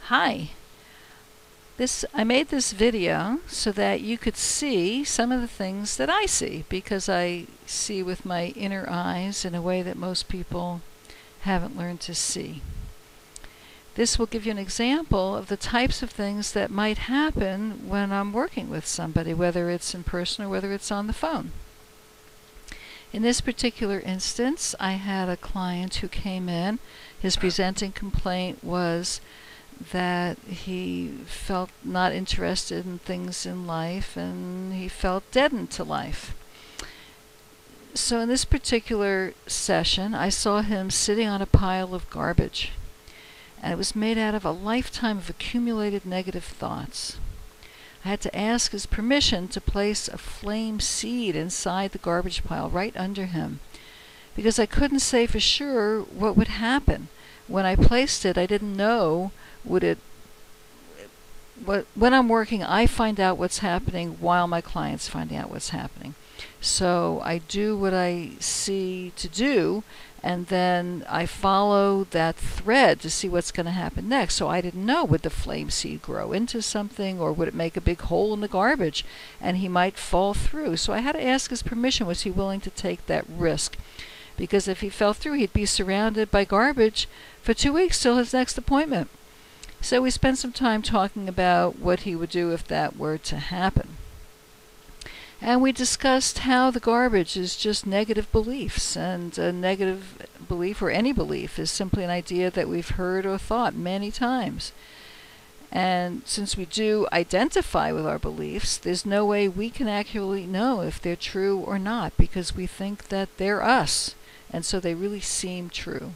Hi. I made this video so that you could see some of the things that I see, because I see with my inner eyes in a way that most people haven't learned to see. This will give you an example of the types of things that might happen when I'm working with somebody, whether it's in person or whether it's on the phone. In this particular instance, I had a client who came in. His presenting complaint was that he felt not interested in things in life and he felt deadened to life. So in this particular session, I saw him sitting on a pile of garbage, and it was made out of a lifetime of accumulated negative thoughts. I had to ask his permission to place a flame seed inside the garbage pile right under him, because I couldn't say for sure what would happen. When I placed it, I didn't know when I'm working, I find out what's happening while my client's finding out what's happening. So I do what I see to do, and then I follow that thread to see what's going to happen next. So I didn't know, would the flame seed grow into something, or would it make a big hole in the garbage and he might fall through? So I had to ask his permission. Was he willing to take that risk? Because if he fell through, he'd be surrounded by garbage for 2 weeks till his next appointment. So we spent some time talking about what he would do if that were to happen. And we discussed how the garbage is just negative beliefs, and a negative belief, or any belief, is simply an idea that we've heard or thought many times. And since we do identify with our beliefs, there's no way we can accurately know if they're true or not, because we think that they're us, and so they really seem true.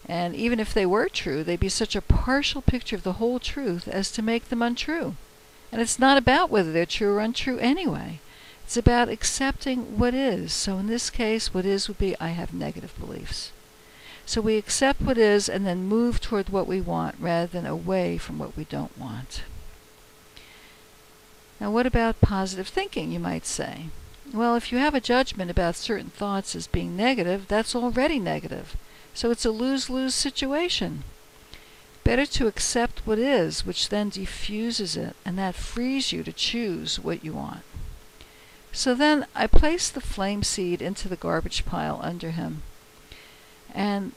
And even if they were true, they'd be such a partial picture of the whole truth as to make them untrue. And it's not about whether they're true or untrue anyway. It's about accepting what is. So in this case, what is would be, I have negative beliefs. So we accept what is and then move toward what we want rather than away from what we don't want. Now, what about positive thinking, you might say? Well, if you have a judgment about certain thoughts as being negative, that's already negative. So it's a lose-lose situation. Better to accept what is, which then diffuses it, and that frees you to choose what you want. So then I placed the flame seed into the garbage pile under him. And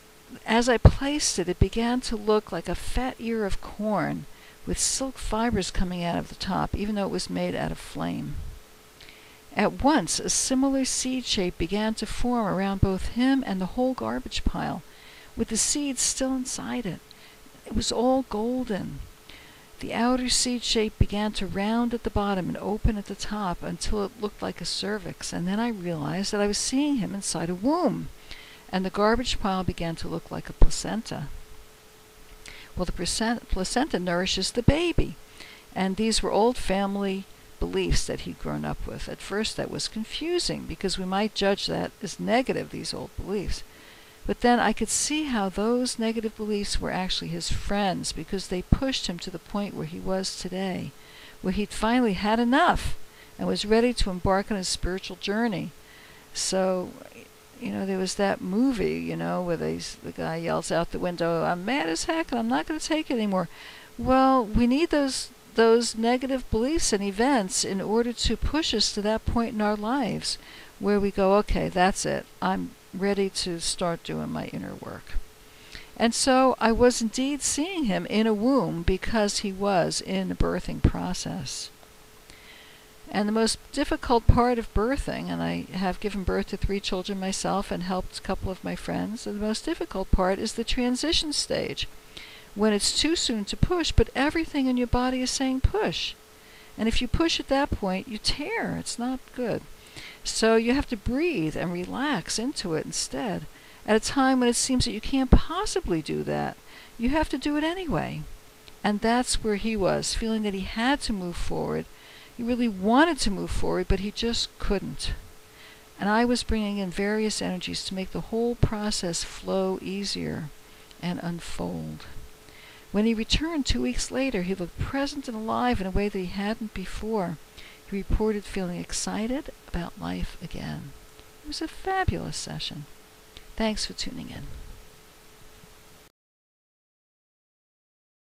as I placed it, it began to look like a fat ear of corn with silk fibers coming out of the top, even though it was made out of flame. At once, a similar seed shape began to form around both him and the whole garbage pile, with the seeds still inside it. It was all golden. The outer seed shape began to round at the bottom and open at the top until it looked like a cervix, and then I realized that I was seeing him inside a womb, and the garbage pile began to look like a placenta. Well, the placenta nourishes the baby, and these were old family beliefs that he'd grown up with. At first that was confusing, because we might judge that as negative, these old beliefs. But then I could see how those negative beliefs were actually his friends, because they pushed him to the point where he was today, where he'd finally had enough and was ready to embark on his spiritual journey. So, there was that movie, where the guy yells out the window, "I'm mad as heck and I'm not going to take it anymore." Well, we need those negative beliefs and events in order to push us to that point in our lives where we go, okay, that's it. I'm ready to start doing my inner work. And so I was indeed seeing him in a womb, because he was in a birthing process. And the most difficult part of birthing, and I have given birth to 3 children myself and helped a couple of my friends, and the most difficult part is the transition stage, when it's too soon to push, but everything in your body is saying push. And if you push at that point, you tear. It's not good. So you have to breathe and relax into it instead. At a time when it seems that you can't possibly do that, you have to do it anyway. And that's where he was, feeling that he had to move forward. He really wanted to move forward, but he just couldn't. And I was bringing in various energies to make the whole process flow easier and unfold. When he returned 2 weeks later, he looked present and alive in a way that he hadn't before. He reported feeling excited about life again. It was a fabulous session. Thanks for tuning in.